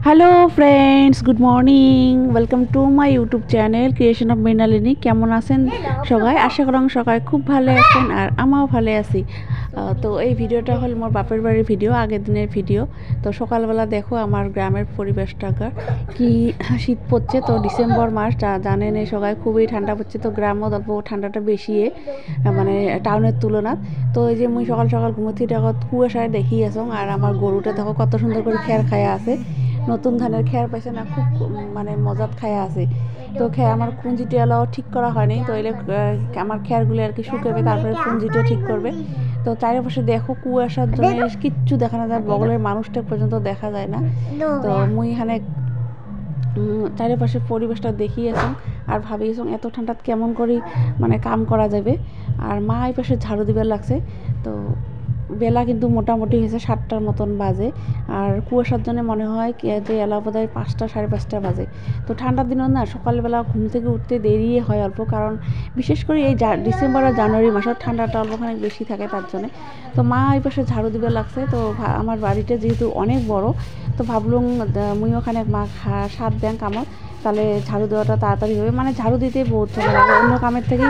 Hello friends, good morning. Welcome to my YouTube channel creation of Mrinalini. কেমন আছেন সবাই? আশা করি সবাই খুব ভালো আছেন আর আমিও ভালো আছি। তো এই ভিডিওটা হল মোর বাপের বাড়ির ভিডিও, আগের দিনের ভিডিও। তো সকালবেলা দেখো আমার গ্রামের পরিবেশটা কি শীত পড়ছে। তো ডিসেম্বর মাস জানেন সবাই খুবই ঠান্ডা পড়ছে। তো গ্রামও অল্প ঠান্ডাটা বেশি মানে টাউনের তুলনায়। তো এই যে মুই সকাল সকাল ঘুমোতে দেখো কুয়াশায় দেখি আসং। আর আমার গরুটা দেখো কত সুন্দর করে খেয়ার খায়া আছে। নতুন ধানের খেয়ার পাইছে না, খুব মানে মজাত খায়া আছে। তো খেয়া আমার কুঞ্জিটা এলাও ঠিক করা হয়নি। তো এলে আমার খেয়ারগুলো আর কি শুকাবে, তারপরে কুঞ্জিটা ঠিক করবে। তো চারিপাশে দেখো কুয়াশার জন্য কিচ্ছু দেখা না যায়, বগলের মানুষটা পর্যন্ত দেখা যায় না। তো মুই এখানে চারিপাশের পরিবেশটা দেখিয়েছি আর ভাবিয়েছি এত ঠান্ডাত কেমন করে মানে কাম করা যাবে। আর মা এই পাশে ঝাড়ু দিবার লাগছে। তো বেলা কিন্তু মোটামুটি হয়েছে 7টার মতন বাজে। আর কুয়াশার জন্য মনে হয় যে এলা বোধ হয় 5টা সাড়ে 5টা বাজে। তো ঠান্ডার দিনও না সকালবেলা ঘুম থেকে উঠতে দেরি হয় অল্প, কারণ বিশেষ করে এই ডিসেম্বর আর জানুয়ারি মাসের ঠান্ডাটা অল্পখানি বেশি থাকে তার জন্যে। তো মা এই পাশে ঝাড়ু দিবার লাগছে। তো আমার বাড়িটা যেহেতু অনেক বড়, তো ভাবলুম মুই ওখানে মা সাত ব্যাংক আমার, তাহলে ঝাড়ু দেওয়াটা তাড়াতাড়ি হবে। মানে ঝাড়ু দিতে বহুত সময় লাগে, অন্য কামের থেকে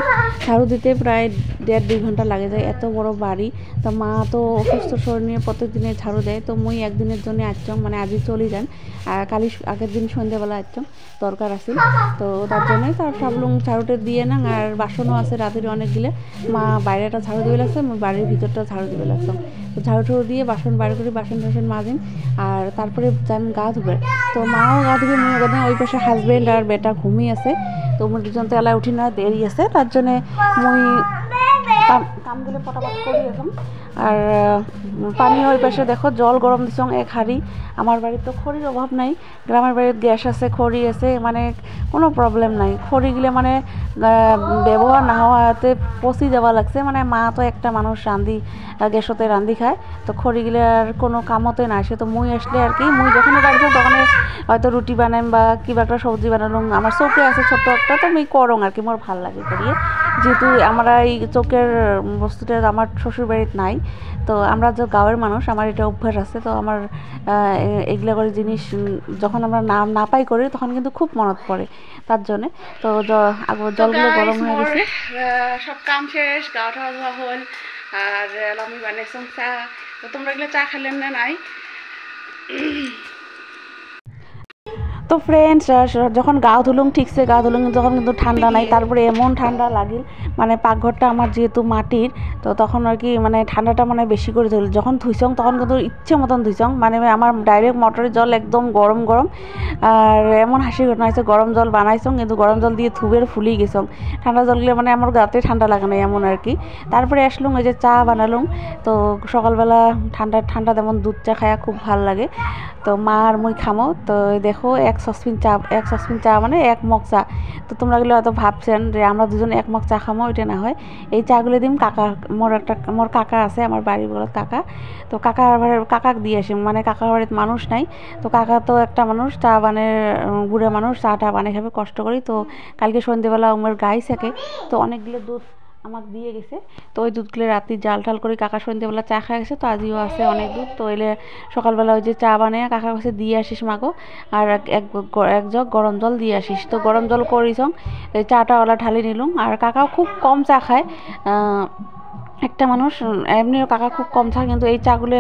ঝাড়ু দিতে প্রায় 1.5-2 ঘন্টা লাগে যায়, এত বড় বাড়ি। তো মা তো অসুস্থ শরীর নিয়ে প্রত্যেক দিনে ঝাড়ু দেয়। তো মুই একদিনের জন্য আসছম, মানে আজই চলে যান। আর কালি আগের দিন সন্ধ্যেবেলা আসছম, দরকার আছে। তো তার জন্যই তার ভাবলুম ঝাড়ুটা দিয়ে না। আর বাসনও আছে রাতের অনেকগুলো। মা বাইরেটা ঝাড়ু দিবে লাগছে, বাড়ির ভিতরটা ঝাড়ু দিবে লাগতাম। তো ঝাড়ু ঠাড়ু দিয়ে বাসন বাইরে করে বাসন টাসন মাজিম। আর তারপরে যান গা ধুবে। তো মাও গা ধুবে, মুই কথা ওই পাশে হাজব্যান্ড আর বেটা ঘুমিয়ে আছে। তো মুই দুজন তো এলায় উঠি না, দেরি আছে, তার জন্যে মুই কামগুলো পটাপট করি এখন। আর পানি ওই পাশে দেখো জল গরম দিছং এক হাঁড়ি। আমার বাড়ির তো খড়ির অভাব নাই, গ্রামের বাড়ির গ্যাস আছে, খড়ি আছে, মানে কোনো প্রবলেম নাই। খড়িগুলো মানে ব্যবহার না হওয়াতে পচি যাওয়া লাগছে। মানে মা তো একটা মানুষ গ্যাসতে রান্ধি খায়, তো খড়িগুলো আর কোনো কামতে না আসে। তো মুই আসলে আর কি, মুই যখন বাড়িতে তখন হয়তো রুটি বানাইম বা কিবা একটা সবজি বানালাম। আমার চৌকে আছে ছোট্ট একটা, তো মুই করং আর কি, মোর ভাল লাগে করিয়ে। যেহেতু আমরা এই চৌকের বস্তুটা আমার শ্বশুর বাড়িতে নাই, তো আমরা যে গাঁয়ের মানুষ, আমার এটা অভ্যাস আছে। তো আমার এগুলা করে জিনিস যখন আমরা না পাই করি তখন কিন্তু খুব মনত পড়ে, তার জন্যে। তো জলগুলো গরম হয়ে গেছে, সব কাম শেষ, গা ঠা ধোয়া হল। আর আমি বানিয়েছি চা। তো তোমরা এগুলো চা খেলেন না নাই? তো ফ্রেন্ডস, যখন গা ধুলুম ঠিকছে, গা ধুলুম তখন কিন্তু ঠান্ডা নাই। তারপরে এমন ঠান্ডা লাগিল, মানে পাকঘরটা আমার যেহেতু মাটির, তো তখন আর কি মানে ঠান্ডাটা মানে বেশি করে ধরল। যখন ধুইছং তখন কিন্তু ইচ্ছে মতন ধুইছং, মানে আমার ডাইরেক্ট মোটরের জল একদম গরম গরম। আর এমন হাসির ঘটনা হয়েছে, গরম জল বানাইছং কিন্তু গরম জল দিয়ে থুবের ফুলি গেছং। ঠান্ডা জলগুলো মানে আমার গাতে ঠান্ডা লাগে না এমন আর কি। তারপরে আসলুম, ওই যে চা বানালুম। তো সকালবেলা ঠান্ডা ঠান্ডা তেমন দুধ চা খায়া খুব ভাল লাগে। তো মা আর মুই খামো। তো দেখো এক সসপিন চা মানে 1 মগ চা। তো তোমরা গেলে হয়তো ভাবছেন যে আমরা দুজন 1 মগ চা খামো, এটা না হয়। এই চাগুলো দিম মোর কাকা আছে, আমার বাড়ির বড় কাকা। তো কাকাক দিয়ে আসি, মানে কাকার বাড়িতে মানুষ নাই। তো কাকা তো একটা মানুষ, চা বানে বুড়ে মানুষ, চাটা বানিয়ে খাবে কষ্ট করি। তো কালকে সন্ধ্যেবেলা আমার গাই থাকে, তো অনেকগুলো দুধ আমাকে দিয়ে গেছে। তো ওই দুধগুলো রাতে জাল টাল করে কাকা সন্ধ্যেবেলা চা খাওয়া গেছে। তো আজও আছে অনেক দুধ। তো এলে সকালবেলা ওই যে চা বানিয়ে কাকা কাছে দিয়ে আসিস মাগো। আর এক জগ গরম জল দিয়ে আসিস। তো গরম জল করিছং, এই চাটা ওলা ঢালি নিলুম। আর কাকাও খুব কম চা খায়, একটা মানুষ। এমনিও কাকা খুব কম থাকে, কিন্তু এই চাগুলো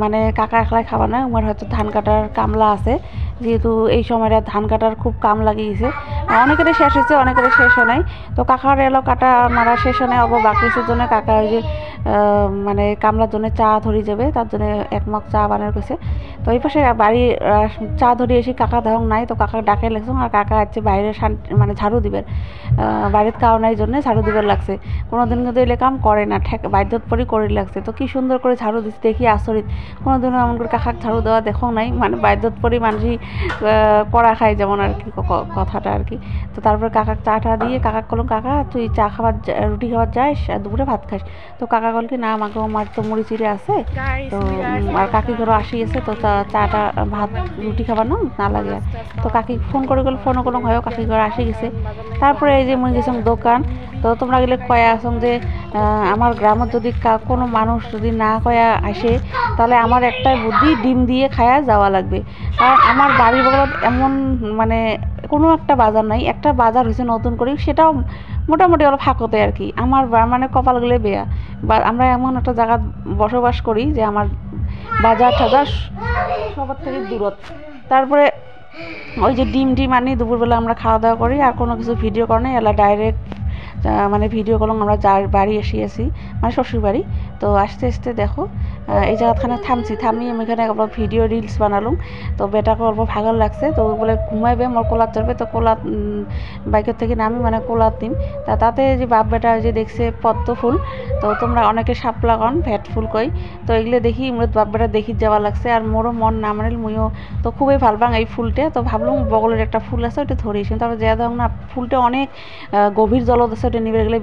মানে কাকা একলাই খাবার না। আমার হয়তো ধান কাটার কামলা আছে, যেহেতু এই সময়টা ধান কাটার খুব কাম লাগিয়েছে। অনেকের শেষ হয়েছে, অনেকের শেষ হয় নাই। তো কাকার এলো কাটা মারা শেষ হয় নাই, অব বাকিছের জন্য কাকা ওই যে মানে কামলার জন্য চা ধরি যাবে, তার জন্য 1 মগ চা বানার গেছে। তো এই পাশে বাড়ি চা ধরি এসে কাকা দেওয়া নাই। তো কাকা ডাকে লাগছে, আর কাকা আছে বাইরে মানে ঝাড়ু দিবেন, বাড়ির কাউ নাই জন্য ঝাড়ু দিবার লাগছে। কোনোদিন কিন্তু এলে কাম করে না, বাধ্যত পরি করে লাগছে। তো কি সুন্দর করে ঝাড়ু দিচ্ছে, দেখি আচরিত। কোনোদিনও এমন করে কাকাক ঝাড়ু দেওয়া দেখো নাই, মানে বাধ্যত পরি মানুষই করা খায় যেমন আর কি কথাটা আর কি। তো তারপর কাকাক চাটা দিয়ে কাকাক বললাম, কাকা তুই চা খাবার রুটি খাবার যাস, দুপুরে ভাত খাস? তো কাকা বল কি, না আমাকে আমার তো মুড়ি চিড়ে আছে, তো আর কাকি ঘরও আসিয়েছে, তো চাটা ভাত রুটি খাবার না লাগে। তো কাকি ফোন করে গেল, ফোনও কোনো হয় কাকি ঘর আসি গেছে। তারপরে এই যে মুই গেছিলাম দোকান। তো তোমরা গেলে কয়ে আসং যে আমার গ্রামত যদি কোনো মানুষ যদি না কয়া আসে তাহলে আমার একটাই বুদ্ধি, ডিম দিয়ে খায়া যাওয়া লাগবে। কারণ আমার বাড়ির বগলত এমন মানে কোনো একটা বাজার নাই, একটা বাজার হয়েছে নতুন করে, সেটাও মোটামুটি অলপ ফাঁকতে আর কি। আমার মানে কপালগুলো বেয়া, বা আমরা এমন একটা জায়গা বসবাস করি যে আমার বাজার টাজার সবার থেকে দূরত। তারপরে ওই যে ডিম আনি দুপুরবেলা আমরা খাওয়া দাওয়া করি, আর কোনো কিছু ভিডিও করে না, এলা ডাইরেক্ট মানে ভিডিও কলম আমরা যার বাড়ি এসেছি, মানে শ্বশুর বাড়ি। তো আস্তে আস্তে দেখো এই জায়গাখানে থামি আমি এখানে অল্প ভিডিও রিলস বানালুম। তো বেটাকে অল্প ভাগর লাগছে, তো বলে ঘুমাইবে, মোর কোলাত চড়বে। তো কোলাত বাইকের থেকে নামি মানে কোলাত দিম। তাতে যে বাপ বেটা যে দেখছে পদ্ম ফুল, তো তোমরা অনেকে শাপলা কন, ভেট ফুল কই, তো এগুলো দেখি মোর বাপ বেটা দেখি যাওয়া লাগছে। আর মোরও মন না মানিল, মুইও তো খুবই ভাল পাং এই ফুলটা। তো ভাবলাম বগলের একটা ফুল আছে ওইটা ধরেছি, তারপর যা দেখ না ফুলটা অনেক গভীর জলত আছে, ওটা নিবে গেলে